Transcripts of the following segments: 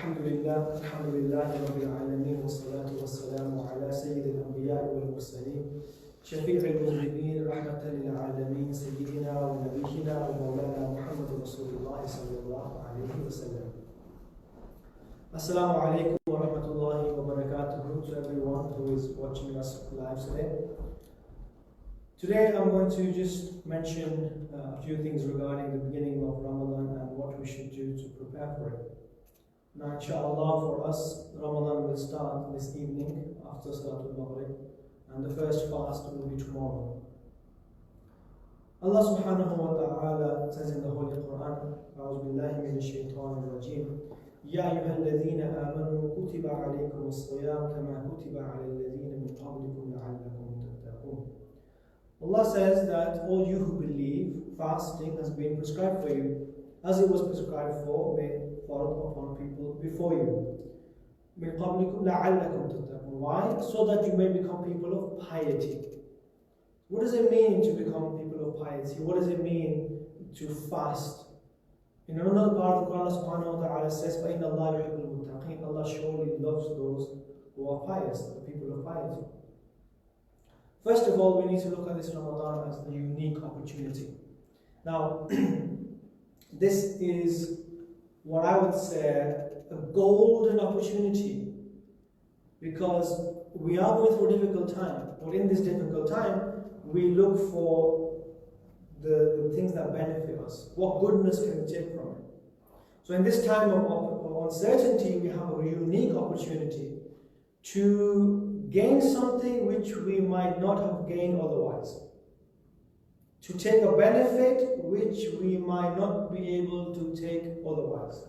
الحمد لله رب العالمين والصلاة والسلام على سيد الأنبياء والمرسلين شفيع المذنبين رحمة للعالمين سيدنا ونبينا ومولانا محمد رسول الله صلى الله عليه وسلم. Assalamu alaikum wa rahmatullahi wa barakatuh to everyone who is watching us live today. Today I'm going to just mention a few things regarding the beginning of Ramadan and what we should do to prepare for it. Now, inshallah, for us, Ramadan will start this evening after Salatul Maghrib, and the first fast will be tomorrow. Allah subhanahu wa ta'ala says in the Holy Quran, أعوذ بالله من الشيطان الرجيم يا أيها الذين آمنوا كتب عليكم الصيام كما كتب على الذين من قبلكم لعلكم تتقون. Allah says that all you who believe, fasting has been prescribed for you, as it was prescribed for upon people before you. مِنْ قَبْلِكُمْ لَعَلَّكُمْ تَتَّقُونَ. Why? So that you may become people of piety. What does it mean to become people of piety? What does it mean to fast? In another part of the Quran, Allah subhanahu wa ta'ala says, فَإِنَّ اللَّهَ يُحِبُّ الْمُتَّقِينَ. Allah surely loves those who are pious, the people of piety. First of all, we need to look at this Ramadan as a unique opportunity. Now, this is what I would say a golden opportunity, because we are going through a difficult time, but in this difficult time we look for the things that benefit us. What goodness can we take from it? So in this time of uncertainty, we have a unique opportunity to gain something which we might not have gained otherwise, to take a benefit which we might not be able to take otherwise.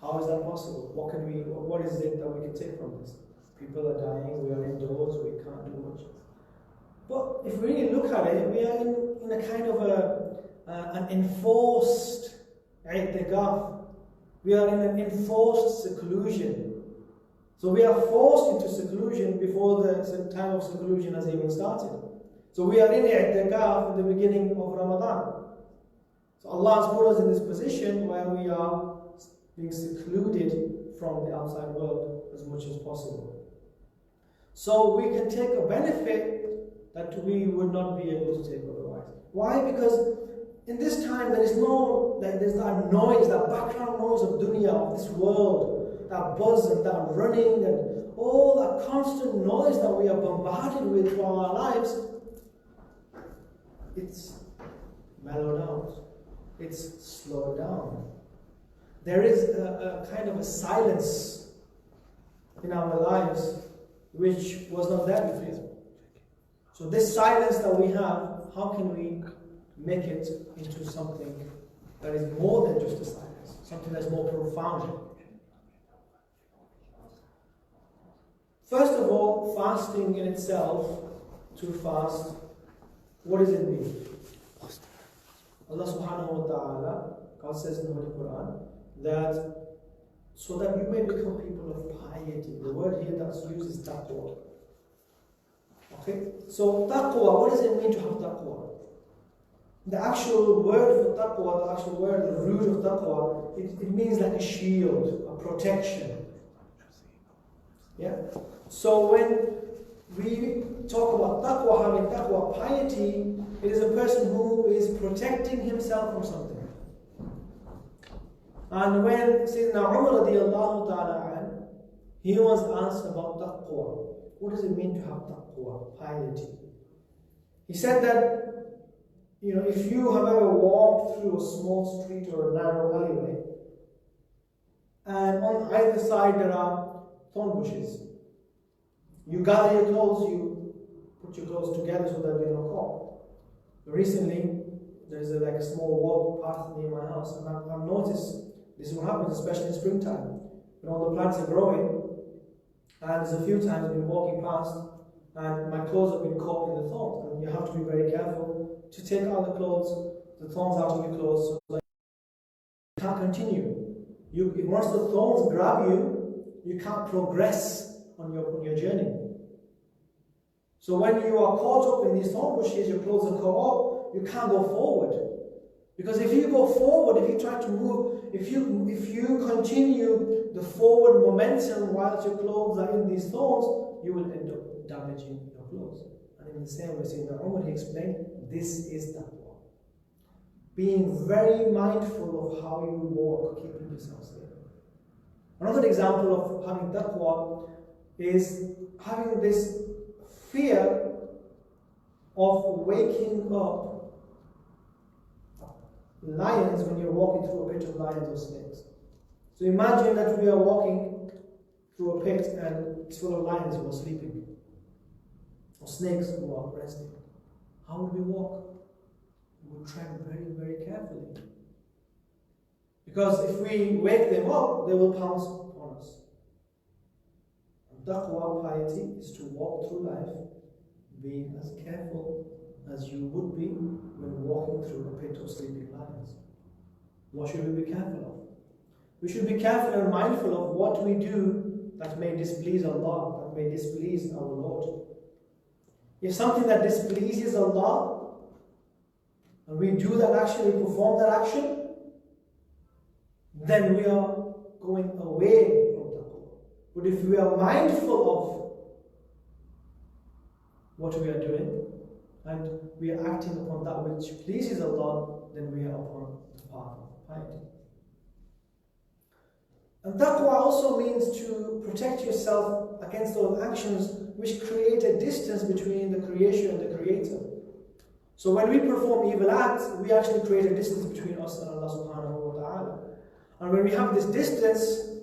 How is that possible? What is it that we can take from this? People are dying, we are indoors, we can't do much. But if we really look at it, we are in a kind of an enforced i'tikaf. We are in an enforced seclusion. So we are forced into seclusion before the time of seclusion has even started. So we are in i'tikaf at the beginning of Ramadan. So Allah has put us in this position where we are being secluded from the outside world as much as possible. So we can take a benefit that we would not be able to take otherwise. Why? Because in this time there's that noise, that background noise of dunya, of this world, that buzz and that running and all that constant noise that we are bombarded with for our lives. It's mellowed out. It's slowed down. There is a kind of a silence in our lives which was not there before. So this silence that we have, how can we make it into something that is more than just a silence, something that's more profound? First of all, fasting in itself, to fast, what does it mean? Allah subhanahu wa ta'ala, God says in the Holy Quran, that so that you may become people of piety. The word here that's used is taqwa. Okay? So taqwa, what does it mean to have taqwa? The actual word for taqwa, the actual word, the root of taqwa, it means like a shield, a protection. Yeah? So when we talk about taqwa, having taqwa, piety, it is a person who is protecting himself from something. And when Sayyidina Umar radiallahu ta'ala, he was asked about taqwa. What does it mean to have taqwa, piety? He said that, if you have ever walked through a small street or a narrow alleyway, and on either side there are thorn bushes, you gather your clothes, you put your clothes together so that you're not caught. Recently, there's a small walk path near my house, and I've noticed this is what happens, especially in springtime, when all the plants are growing. And there's a few times I've been walking past, and my clothes have been caught in the thorns, and you have to be very careful to take out the thorns out of your clothes, so that you can't continue. Once the thorns grab you, you can't progress on your journey. So when you are caught up in these thorn bushes, your clothes are caught up, you can't go forward. Because if you go forward, if you try to move, if you continue the forward momentum whilst your clothes are in these thorns, you will end up damaging your clothes. And in the same way, Sayyidina Umar, he explained, this is taqwa. Being very mindful of how you walk, keeping yourself safe. Another example of having taqwa is having this fear of waking up lions when you're walking through a pit of lions or snakes. So imagine that we are walking through a pit and it's full of lions who are sleeping, or snakes who are resting. How would we walk? We would tread very, very carefully. Because if we wake them up, they will pounce upon us. And taqwa, piety, is to walk through life being as careful as you would be when walking through a pit of sleeping lions. What should we be careful of? We should be careful and mindful of what we do that may displease Allah, that may displease our Lord. If something that displeases Allah, and we do that action, we perform that action, then we are going away from taqwa. But if we are mindful of what we are doing, and we are acting upon that which pleases Allah, then we are upon the path of piety. And taqwa also means to protect yourself against those actions which create a distance between the creation and the creator. So when we perform evil acts, we actually create a distance between us and Allah subhanahu wa ta'ala. And when we have this distance,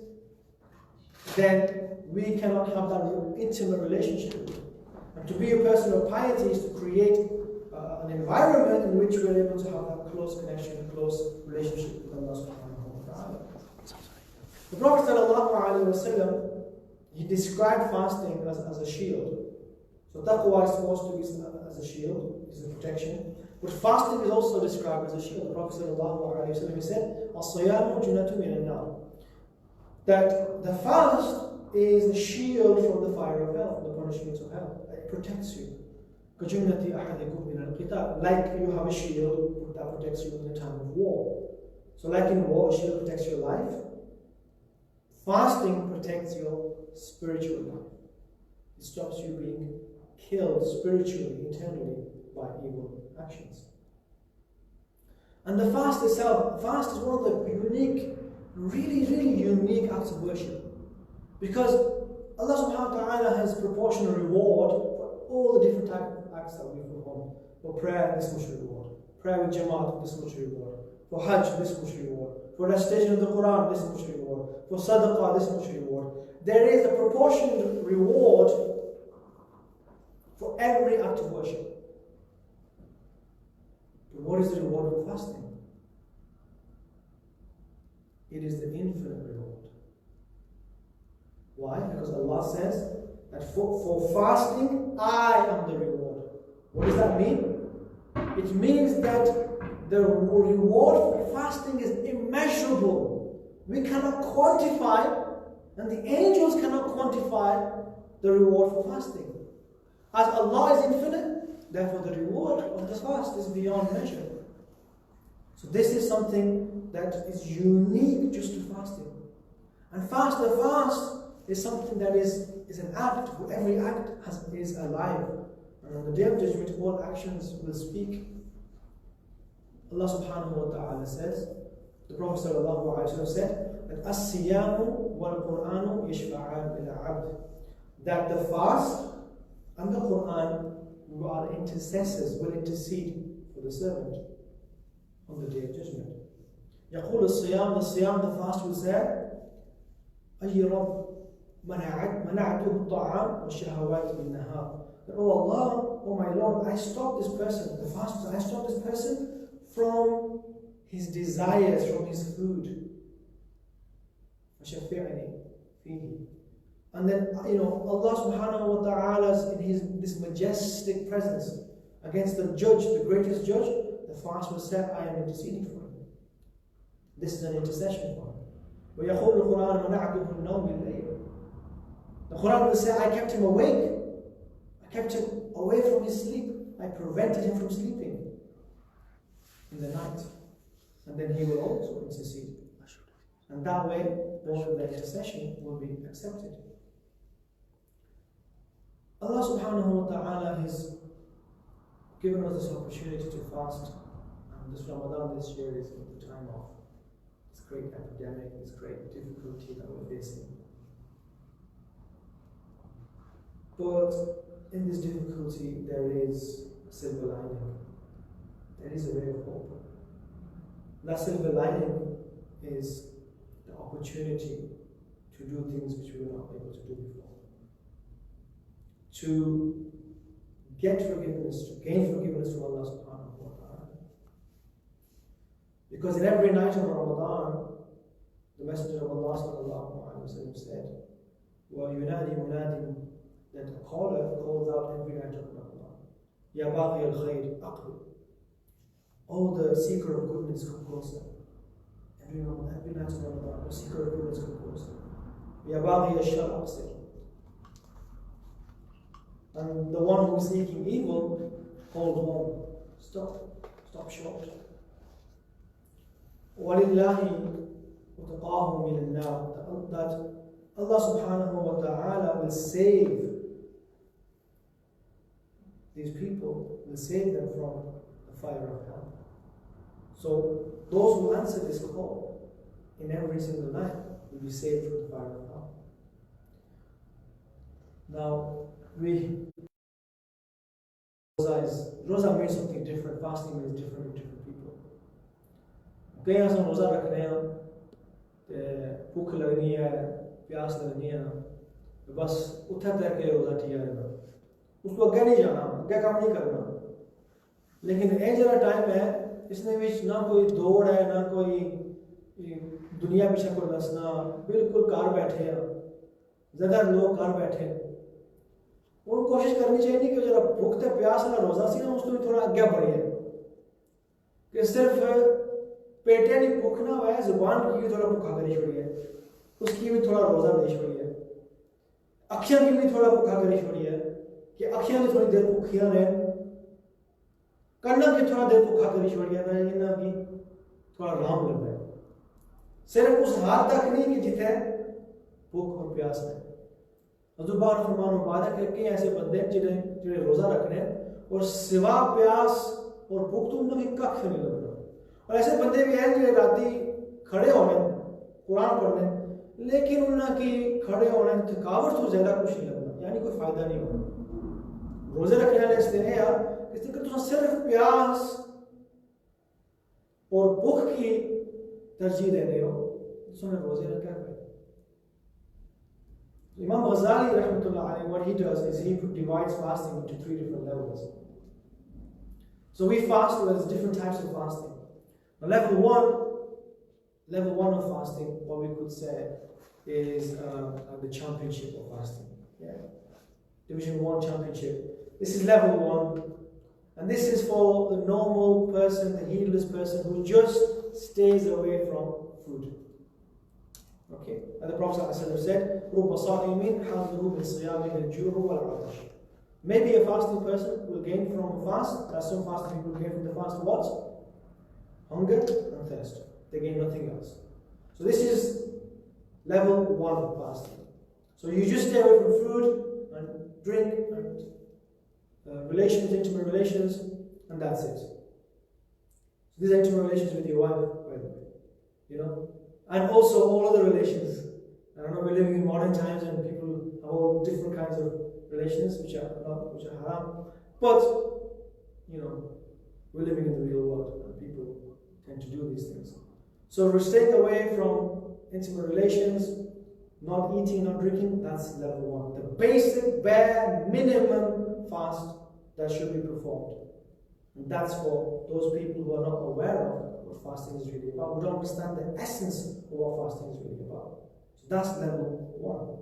then we cannot have that intimate relationship. And to be a person of piety is to create an environment in which we are able to have that close connection, a close relationship with Allah subhanahu wa ta'ala. The Prophet ﷺ, he described fasting as a shield. So taqwa is supposed to be as a shield, is a protection. But fasting is also described as a shield. The Prophet ﷺ, he said, "As-siyamu junnatun min an-nar." That the fast is a shield from the fire of hell, from the punishments of hell. It protects you. Like you have a shield that protects you in the time of war. So like in war, a shield protects your life. Fasting protects your spiritual life. It stops you being killed spiritually, internally, by evil actions. And the fast itself, fast is one of the unique, really, really unique acts of worship. Because Allah subhanahu wa ta'ala has proportional reward for all the different types of acts that we perform. For prayer, this much reward. Prayer with Jamaat, this much reward. For Hajj, this much reward. For recitation of the Quran, this much reward. For Sadaqah, this much reward. There is a proportionate reward for every act of worship. But what is the reward of fasting? It is the infinite reward. Why? Because Allah says that for fasting, I am the reward. What does that mean? It means that the reward for fasting is immeasurable. We cannot quantify, and the angels cannot quantify the reward for fasting. As Allah is infinite, therefore the reward of the fast is beyond measure. So this is something that is unique just to fasting. And the fast is something that is an act. Every act is alive. And on the Day of Judgment, all actions will speak. Allah subhanahu wa ta'ala says, the Prophet sallallahu alayhi wa sallam said, that as-siyamu wal-Qur'anu yashfa'an bil-'abd. That the fast and the Qur'an are intercessors, will intercede for the servant on the Day of Judgment. يقول الصيام, the fast will say, أي رب منعته الطعام والشهوات بالنهار. Oh Allah, oh my Lord, I stopped this person, the fast, I stopped this person from his desires, from his food. And then, Allah subhanahu wa ta'ala in this majestic presence against the judge, the greatest judge, the fast will say, I am interceding for him. This is an intercession for him. وَيَقُولُ الْقُرْآنُ مَنَعْتُهُ النَّوْمِ اللَّيْلِ. The Quran will say, I kept him awake. I kept him away from his sleep. I prevented him from sleeping in the night. and then He will also intercede. And that way, both of their intercession will be accepted. Allah subhanahu wa ta'ala has given us this opportunity to fast. And this Ramadan this year is the time of this great epidemic, this great difficulty that we're facing. But in this difficulty, there is a silver lining. There is a ray of hope. That silver lining is the opportunity to do things which we were not able to do before. To get forgiveness, to gain forgiveness from Allah subhanahu wa ta'ala. Because in every night of Ramadan, the Messenger of Allah sallallahu alayhi wa sallam said, وَيُنَادِي مُنَادٍ, that a caller calls out every night of Ramadan, Ya baghi al-khayr aqbil. Oh, the seeker of goodness, come closer. Every night of Ramadan, the seeker of goodness, come closer. Ya baghi al-shar aqsil. And the one who is seeking evil, hold on. Stop short. وَلِلَّهِ وَتَقَاهُ مِنَ النَّارِ, that Allah subhanahu wa ta'ala will save these people, will save them from the fire of hell. So those who answer this call in every single night will be saved from the fire of hell. Now, Rosa means something different, fasting means different to different people. कई ऐसा रोज़ा रखने हैं, भूख लगनी है, प्यास लगनी है, बस उठा तक के रोज़ा ठीक है, उसको अगे नहीं जाना, अगे काम नहीं करना. लेकिन ये जरा टाइम है, इसने बीच ना कोई दौड़ है, ना कोई दुनिया पीछे कोई नसना, बिल्कुल कार बैठे हैं, ज़्यादा लोग कार बैठे हैं. उन कोशिश करनी चाहिए कि जरा भूख ते प्यास वाला रोज़ा सी ना, उसको भी थोड़ा आगे बढ़े कि सिर्फ पेटे नहीं भूख ना हुआ है, जुबान की भी थोड़ा भूखा करी छोड़ी है, उसकी भी थोड़ा रोज़ा नहीं छोड़ी है, अखियां की भी थोड़ा भूखा करी छोड़ी है कि अखियां भी थोड़ी देर भूखियां रहे, कन्ना की थोड़ा देर भूखा करी छोड़ी है, ना कि थोड़ा आराम लग रहा है. सिर्फ उस हाथ तक नहीं कि जिथे भूख और प्यास है. जुबान फरमान मुबारक है कि ऐसे बंदे जिन्हें रोज़ा रखने और सिवा प्यास और भूख तो उनकी कख नहीं लगना. और ऐसे बंदे भी हैं जो राती खड़े होने कुरान पढ़ने, लेकिन उनकी खड़े होने थकावट तो ज़्यादा कुछ नहीं लगना, यानी कोई फायदा नहीं होगा. रोज़े रखने वाले इसलिए हैं यार, इसलिए कि तुम सिर्फ प्यास और भूख की तरजीह दे रहे हो, तुम्हें रोज़े रख क्या फायदा. Imam Ghazali rahmatullah alayhi, what he does is he divides fasting into 3 different levels. So we fast, well, there's different types of fasting. Now level one of fasting, what we could say is the championship of fasting. Yeah, Division 1 championship. This is level 1, and this is for the normal person, the heedless person who just stays away from food. Okay, and the Prophet ﷺ said, رُبَّ صَائِمٍ حَظُّهُ مِنْ صِيَامِهِ الْجُوعُ وَالْعَطَشُ. Maybe a fasting person will gain from a fast, there are some fasting people gain from the fast what? Hunger and thirst. They gain nothing else. So this is level 1 of fasting. So you just stay away from food and drink and relations, intimate relations, and that's it. So these are intimate relations with your wife, by the way. You know? And also all other relations. I don't know, we're living in modern times and people have all different kinds of relations which are haram. But, you know, we're living in the real world and people tend to do these things. So we're staying away from intimate relations, not eating, not drinking, that's level 1. The basic, bare, minimum fast that should be performed. And that's for those people who are not aware of what fasting is really about, who don't understand the essence of what fasting is really about. So that's level 1.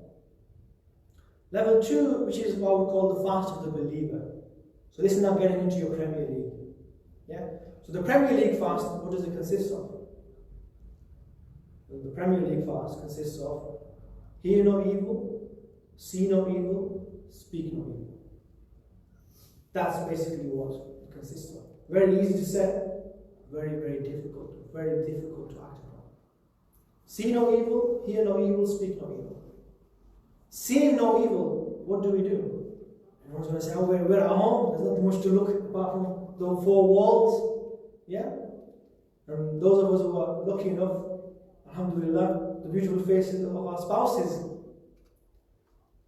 Level 2, which is what we call the fast of the believer. So this is now getting into your Premier League. Yeah? So the Premier League fast, what does it consist of? The Premier League fast consists of hear no evil, see no evil, speak no evil. That's basically what it consists of. Very easy to say, very, very difficult to act upon. See no evil, hear no evil, speak no evil. Seeing no evil, what do? Everyone's going to say, oh, we're at home, there's nothing much to look apart from the four walls. Yeah? And those of us who are lucky enough, alhamdulillah, the beautiful faces of our spouses.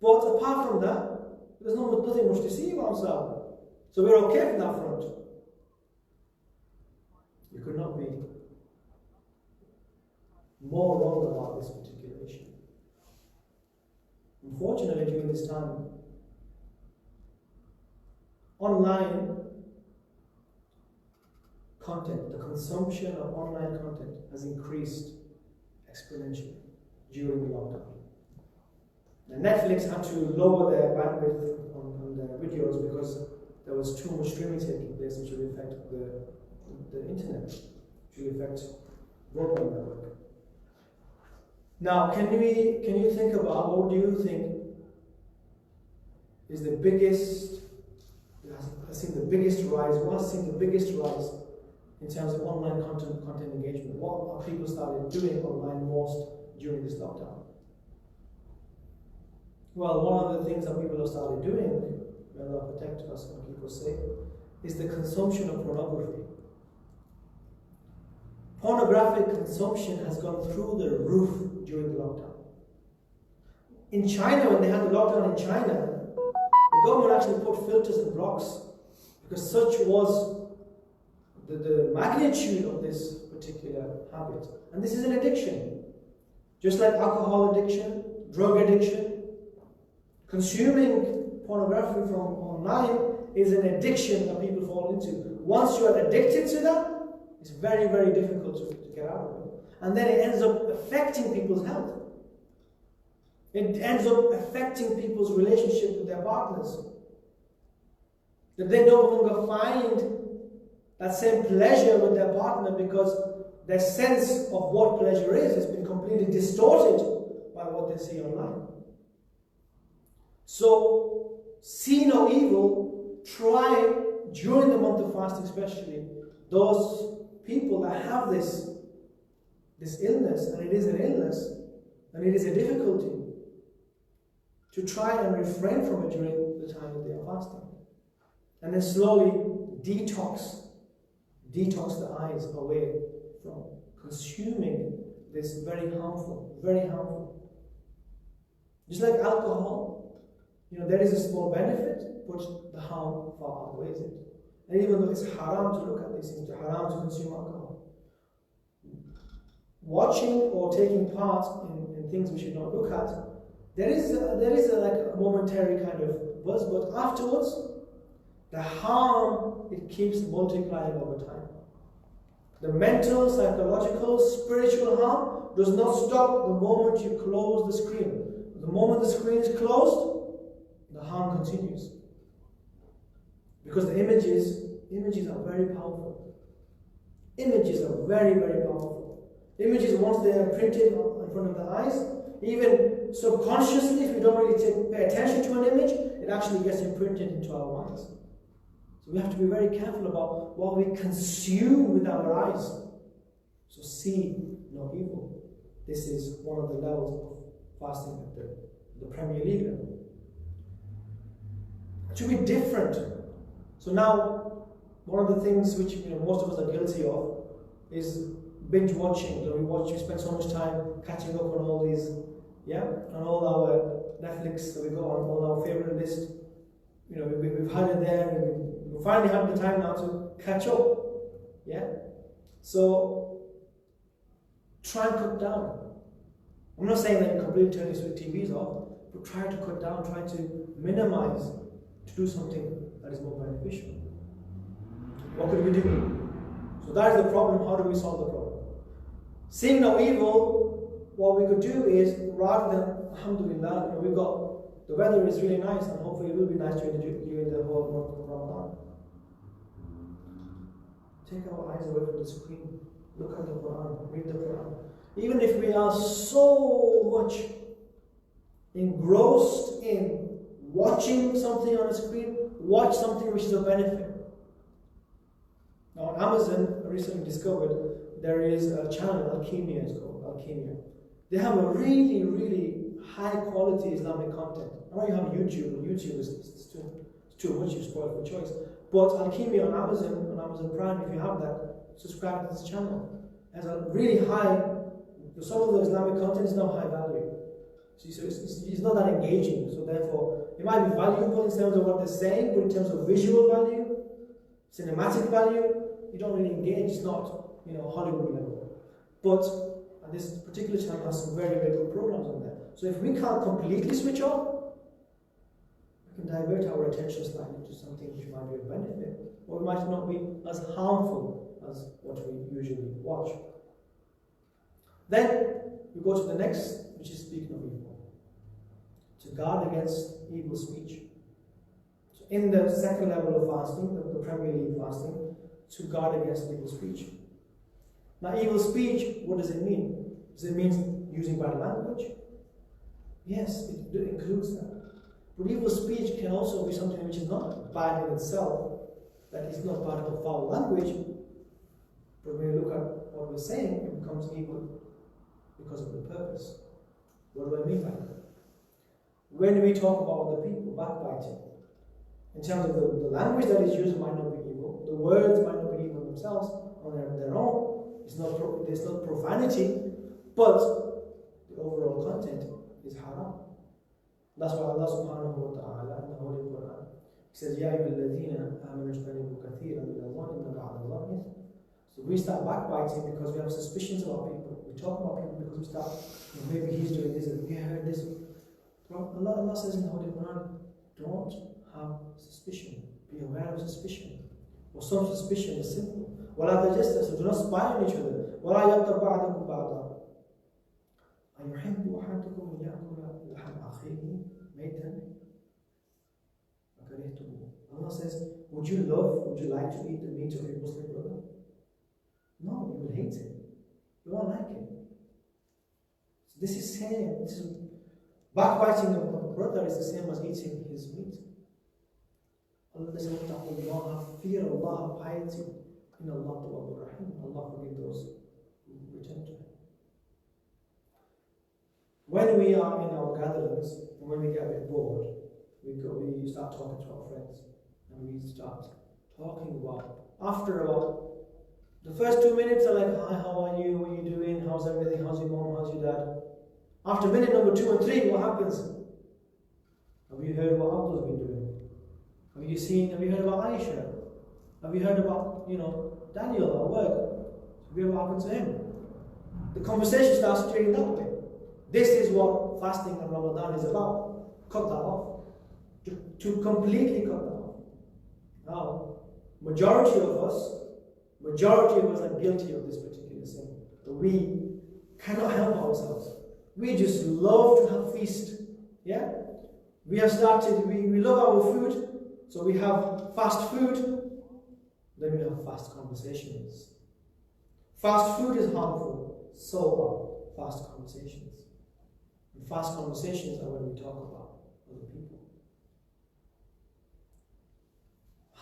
But apart from that, there's nothing much to see about ourselves. So we're okay from that front. We could not be more wrong about this particular issue. Unfortunately, during this time, online content, the consumption of online content has increased exponentially during the lockdown. And Netflix had to lower their bandwidth on their videos because there was too much streaming taking place, which will affect the internet, which will affect broadband network. Now, can you think about what do you think is the biggest? Has seen the biggest rise. What has seen the biggest rise in terms of online content engagement? What have people started doing online most during this lockdown? Well, one of the things that people have started doing, may Allah protect us and keep us safe, is the consumption of pornography. Pornographic consumption has gone through the roof during the lockdown. In China, when they had the lockdown in China, the government actually put filters and blocks because such was the magnitude of this particular habit. And this is an addiction. Just like alcohol addiction, drug addiction, consuming pornography from online is an addiction that people fall into. Once you are addicted to that, it's very, very difficult to get out of it. And then it ends up affecting people's health. It ends up affecting people's relationship with their partners. That they no longer find that same pleasure with their partner because their sense of what pleasure is has been completely distorted by what they see online. So, see no evil, try during the month of fasting especially, those people that have this illness, and it is an illness, and it is a difficulty, to try and refrain from it during the time that they are fasting. And then slowly detox the eyes away from consuming this very harmful. Just like alcohol, there is a small benefit, but the harm far outweighs it. And even though it's haram to look at these things, it's haram to consume alcohol, watching or taking part in things we should not look at, there is a momentary kind of buzz, but afterwards, the harm, it keeps multiplying over time. The mental, psychological, spiritual harm does not stop the moment you close the screen. The moment the screen is closed, the harm continues. Because the images are very powerful. Images are very, very powerful. Images, once they are printed in front of the eyes, even subconsciously, if we don't really pay attention to an image, it actually gets imprinted into our minds. So we have to be very careful about what we consume with our eyes. So see no evil. This is one of the levels of fasting at the Premier League level. It should be different. So now, one of the things which most of us are guilty of is binge watching. We spend so much time catching up on all these, on all our Netflix that we go on, all our favorite list. We've had it there, and we finally have the time now to catch up. So try and cut down. I'm not saying that you completely turn your TVs off, but try to cut down, try to minimize, to do something that is more beneficial. What could we do? So that is the problem. How do we solve the problem? Seeing no evil, what we could do is, rather than, alhamdulillah, we've got, the weather is really nice, and hopefully it will be nice during the whole month of Ramadan. Take our eyes away from the screen. Look at the Quran, read the Quran. Even if we are so much engrossed in watching something on a screen, watch something which is of benefit. Now on Amazon, recently discovered there is a channel, Alchemia it's called, Alchemia. They have a really, really high quality Islamic content. I know you have YouTube, and YouTube is too much, you spoil for choice. But Alchemia on Amazon Prime, if you have that, subscribe to this channel. It has a really high, some of the Islamic content is not high value. See, so it's not that engaging, so therefore, it might be valuable in terms of what they're saying, but in terms of visual value, cinematic value, you don't really engage. It's not, Hollywood level. But this particular channel has some very, very good programs on there. So if we can't completely switch off, we can divert our attention slightly to something which might be of benefit, or it might not be as harmful as what we usually watch. Then we go to the next, which is speaking of evil. To guard against evil speech. So in the second level of fasting, the Premier League fasting, to guard against evil speech. Now, evil speech, what does it mean? Does it mean using bad language? Yes, it includes that. But evil speech can also be something which is not bad in itself, that is not part of foul language, but when you look at what we're saying, it becomes evil because of the purpose. What do I mean by that? When we talk about other people, backbiting, in terms of the language that is used might not be evil, the words might not be evil themselves on their own, there's not profanity, but the overall content is haram. That's why Allah subhanahu wa ta'ala in the Holy Quran says, Ya ayyuhalladhina amanu ijtanibu kathiran min adh-dhanni inna ba'da adh-dhanni ithm. So we start backbiting because we have suspicions about people. We talk about people because we start, maybe he's doing this, and we heard this. Allah says in the Holy Quran, don't have suspicion. Be aware of suspicion. Or some suspicion is simple. وَلَا تَجَسَّسُوا, do not spy on each other. وَلَا يَغْتَبْ بَعْضُكُمْ بَعْضًا أَيُحِبُّ أَحَدُكُمْ أَنْ يَأْكُلَ لَحْمَ أَخِيهِ مَيْتًا فَكَرِهْتُمُوهُ. Allah says, would you like to eat the meat of your Muslim brother? No, you will hate him. You won't like him. So this is same. Backbiting of a brother is the same as eating his meat. Allah says, fear Allah, piety. In Allah Tawwabur Rahim. Allah forgive those who return to Him. When we are in our gatherings, and when we get a bit bored, we start talking to our friends. And we start talking about, after about, the first 2 minutes are like, hi, how are you? What are you doing? How's everything? How's your mom? How's your dad? After minute number 2 and 3, what happens? Have you heard what Abdul's been doing? Have you heard about Aisha? Have you heard about, Daniel at work? Have you heard what happened to him? The conversation starts steering that way. This is what fasting and Ramadan is about. Cut that off. To completely cut that off. Now, majority of us are guilty of this particular sin. But we cannot help ourselves. We just love to have feast. Yeah? We have started, we love our food, so we have fast food, then we have fast conversations. Fast food is harmful, so are fast conversations. And fast conversations are when we talk about other people.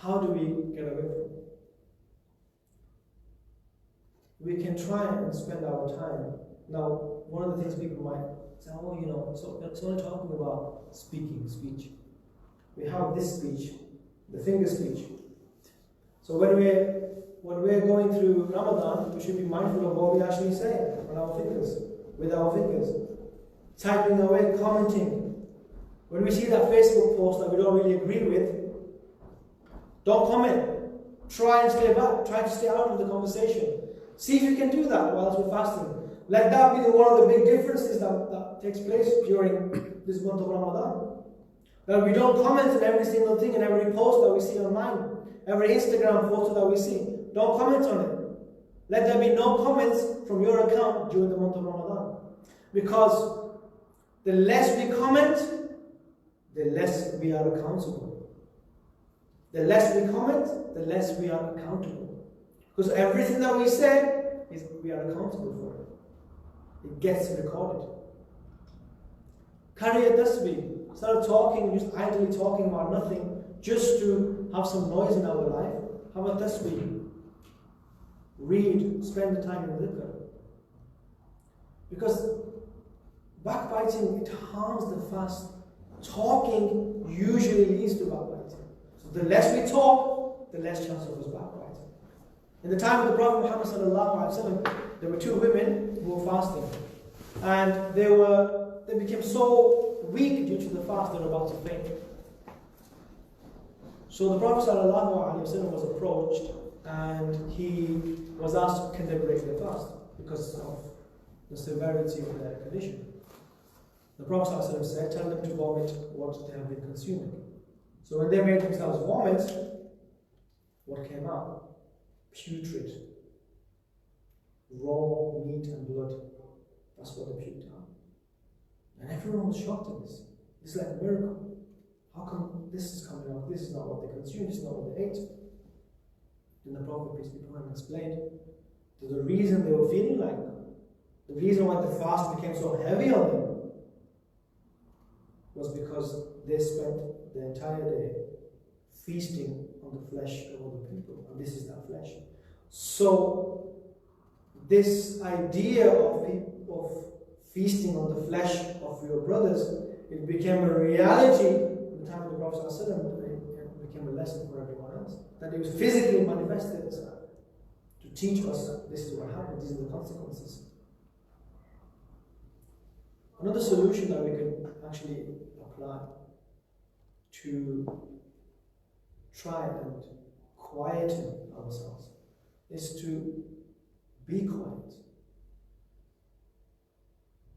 How do we get away from it? We can try and spend our time. Now, one of the things people might say, so it's only talking about speech. We have this speech, the finger speech. So when we're going through Ramadan, we should be mindful of what we actually say on our fingers, with our fingers. Typing away, commenting. When we see that Facebook post that we don't really agree with, don't comment. Try and stay back. Try to stay out of the conversation. See if you can do that whilst we're fasting. Let that be one of the big differences that takes place during this month of Ramadan. That we don't comment on every single thing and every post that we see online. Every Instagram photo that we see. Don't comment on it. Let there be no comments from your account during the month of Ramadan. Because the less we comment, the less we are accountable. The less we comment, the less we are accountable. Because everything that we say, we are accountable for it. It gets recorded. Carry a tasbih. Instead of talking, just idly talking about nothing, just to have some noise in our life, have a tasbih. read, spend the time in dhikr. Because backbiting, it harms the fast. Talking usually leads to backbiting. So the less we talk, the less chance of us backbiting. In the time of the Prophet Muhammad ﷺ, there were two women who were fasting. And they became so weak due to the fast, they were about to faint. So the Prophet ﷺ was approached and he was asked, can they break their fast because of the severity of their condition. The Prophet ﷺ said, tell them to vomit what they have been consuming. So when they made themselves vomit, what came out? Putrid. Raw meat and blood. That's what they puked out. And everyone was shocked at this. It's like a miracle. How come this is coming out? This is not what they consumed, this is not what they ate. Then the Prophet, peace be upon him, explained that the reason they were feeling like that, the reason why the fast became so heavy on them, was because they spent the entire day feasting on the flesh of other people, and this is that flesh. So this idea of feasting on the flesh of your brothers, it became a reality in the time of the Prophet ﷺ. It became a lesson for everyone else, that it was physically manifested to teach us this is what happened, these are the consequences. Another solution that we could actually apply to try and quieten ourselves is to be quiet.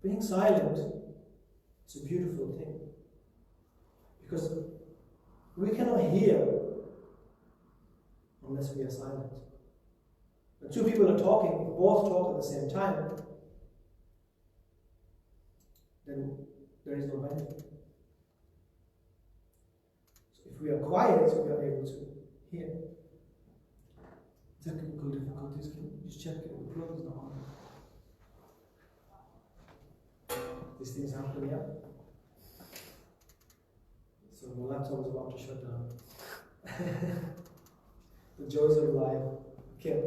Being silent is a beautiful thing, because we cannot hear unless we are silent. When two people are talking, if both talk at the same time, then there is no benefit. So if we are quiet, we are able to hear. Technical difficulties, can you just check it? The plug is not on. These things happen, yeah? So my laptop is about to shut down. The joys of life. Okay.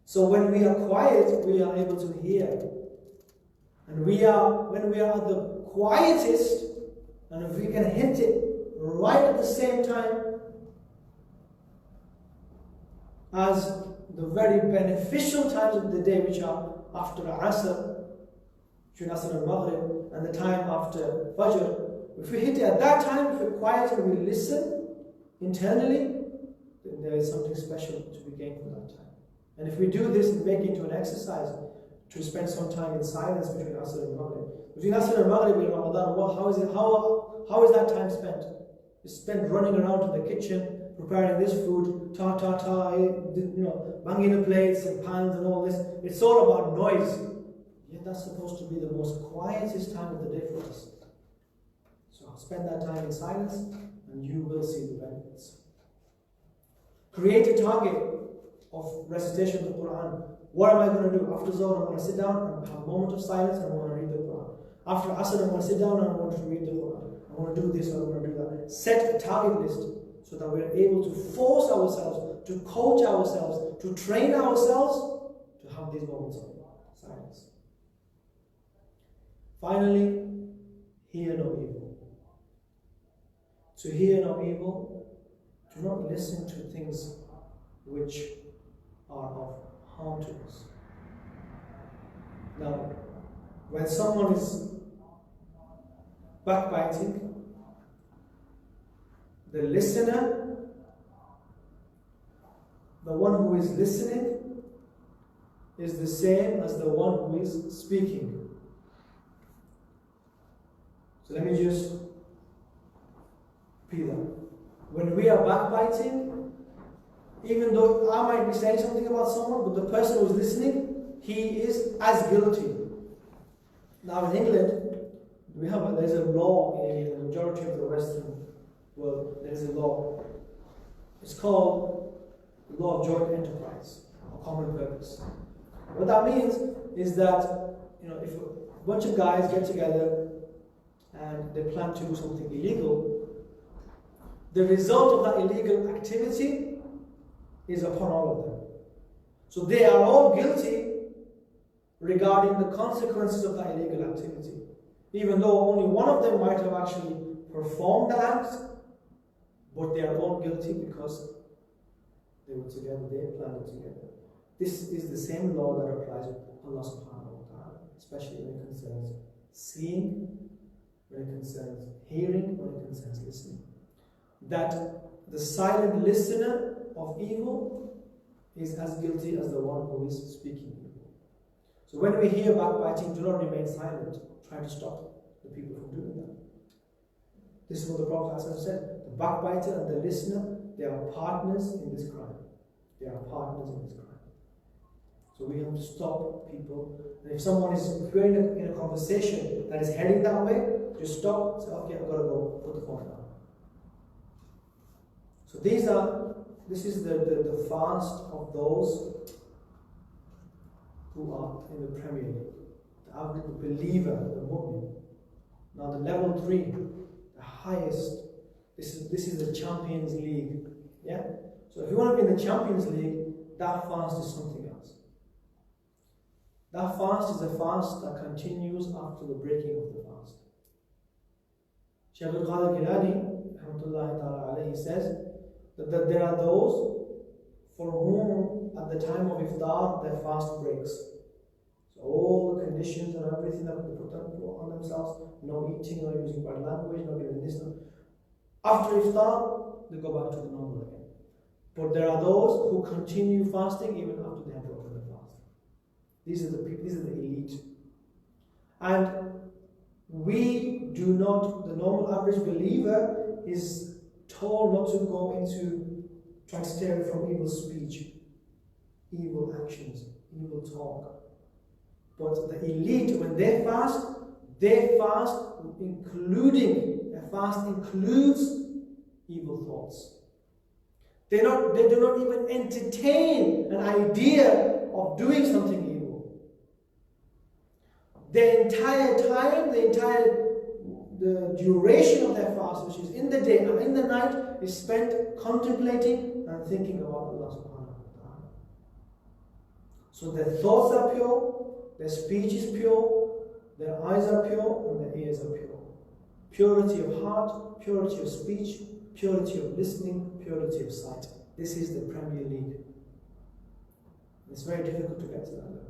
So when we are quiet, we are able to hear. And when we are at the quietest, and if we can hit it right at the same time as the very beneficial times of the day, which are after Asr, between Asr and Maghrib, and the time after Fajr, if we hit it at that time, if we're quiet and we listen internally, then there is something special to be gained from that time. And if we do this and make it into an exercise to spend some time in silence between Asr and Maghrib. Between Asr and Maghrib in Ramadan, how is that time spent? It's spent running around in the kitchen, preparing this food, banging the plates and pans and all this. It's all about noise. Yet that's supposed to be the most quietest time of the day for us. So spend that time in silence and you will see the benefits. Create a target of recitation of the Quran. What am I going to do? After Zohar, I'm going to sit down and have a moment of silence and I'm going to read the Quran. After Asr, I'm going to sit down and I'm going to read the Quran. I'm going to do this or I'm going to do that. Set a target list so that we're able to force ourselves, to coach ourselves, to train ourselves to have these moments of silence. Finally, hear no evil. To hear no evil, do not listen to things which are of harm to us. Now, when someone is backbiting, the listener, the one who is listening, is the same as the one who is speaking. So let me just repeat that. When we are backbiting, even though I might be saying something about someone, but the person who's listening, he is as guilty. Now in England, there's a law in the majority of the Western world. There's a law. It's called the law of joint enterprise, or common purpose. What that means is that if a bunch of guys get together and they plan to do something illegal, the result of that illegal activity is upon all of them. So they are all guilty regarding the consequences of that illegal activity. Even though only one of them might have actually performed the act, but they are all guilty because they were together, they planned it together. This is the same law that applies with Allah subhanahu wa ta'ala, especially when it concerns seeing, when it concerns hearing, when it concerns listening. That the silent listener of evil is as guilty as the one who is speaking evil. So when we hear backbiting, do not remain silent. Try to stop the people from doing that. This is what the Prophet said. The backbiter and the listener, they are partners in this crime. They are partners in this crime. So we have to stop people. And if we're in a conversation that is heading that way, just stop, say, okay, I've got to go, put the phone down. So this is the fast of those who are in the Premier League. The believer, the mu'min. Now the level 3, the highest, this is the Champions League. Yeah? So if you want to be in the Champions League, that fast is something else. That fast is a fast that continues after the breaking of the fast. Shaykh al-Qadir Gilani, rahmatullahi ta'ala alayhi, says that there are those for whom at the time of iftar their fast breaks. So all the conditions and everything that they put on themselves, no eating, no using bad language, no doing this, no. After iftar, they go back to the normal again. But there are those who continue fasting even after they have broken the fast. These are the people, these are the elite. And we do not, the normal average believer is told not to go into trying to stay away from evil speech, evil actions, evil talk. But the elite, when they fast including, their fast includes evil thoughts. They do not even entertain an idea of doing something evil. The entire time, the duration of their fast, which is in the day and in the night, is spent contemplating and thinking about Allah subhanahu wa ta'ala. So their thoughts are pure, their speech is pure, their eyes are pure, and their ears are pure. Purity of heart, purity of speech, purity of listening, purity of sight. This is the Premier League. It's very difficult to get to that level.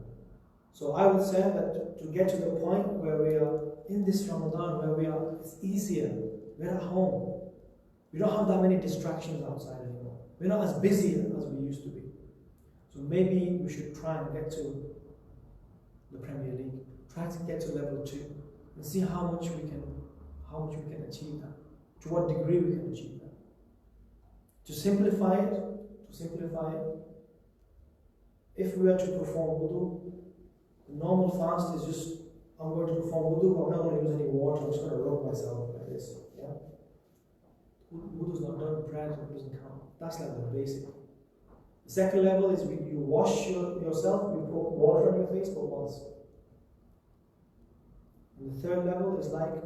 So I would say that to get to the point where we are in this Ramadan, it's easier. We're at home. We don't have that many distractions outside anymore. We're not as busy as we used to be. So maybe we should try and get to the Premier League. Try to get to level 2 and see how much we can achieve that. To what degree we can achieve that. To simplify it, if we were to perform wudu, the normal fast is just, I'm going to perform wudu, but I'm not going to use any water, I'm just going to rub myself like this. Yeah? Wudu is not done, prayer doesn't count. That's like the basic. The second level is you wash yourself, you put water on your face but once. And the third level is like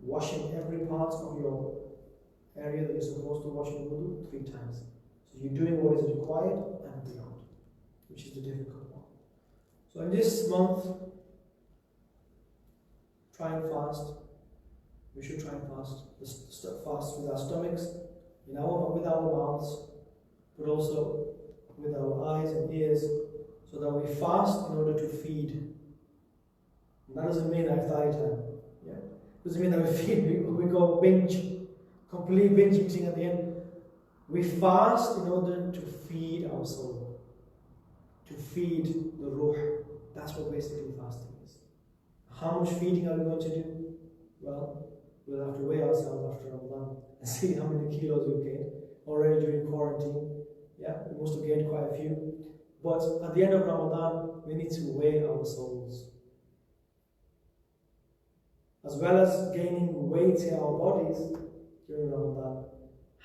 washing every part of your area that you're supposed to wash in wudu 3 times. So you're doing what is required and beyond, which is the difficult one. So in this month, try and fast. We should try and fast. Fast with our stomachs, with our mouths, but also with our eyes and ears, so that we fast in order to feed. And that doesn't mean iftar time. Yeah? Doesn't mean that we feed. We go complete binge eating at the end. We fast in order to feed our soul, to feed the ruh. That's what basically fasting is. How much feeding are we going to do? Well, we'll have to weigh ourselves after Ramadan and see how many kilos we've gained already during quarantine. Yeah, we must have gained quite a few. But at the end of Ramadan, we need to weigh our souls. As well as gaining weight in our bodies during Ramadan,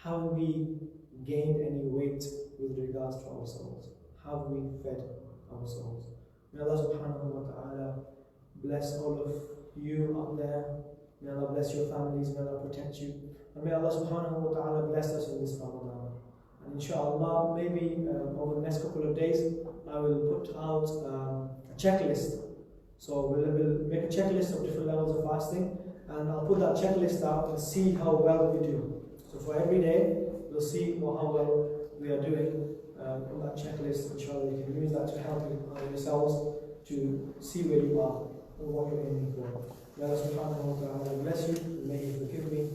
have we gained any weight with regards to our souls? Have we fed our souls? May Allah subhanahu wa ta'ala bless all of you out there. May Allah bless your families. May Allah protect you. And may Allah subhanahu wa ta'ala bless us in this Ramadan. And inshallah, maybe over the next couple of days, I will put out a checklist. So we'll make a checklist of different levels of fasting, and I'll put that checklist out and see how well we do. So for every day, we'll see how well we are doing on that checklist. Inshallah, you can use that to help yourselves to see where you are and what you're aiming for. May Allah subhanahu wa ta'ala bless you, and may He forgive me.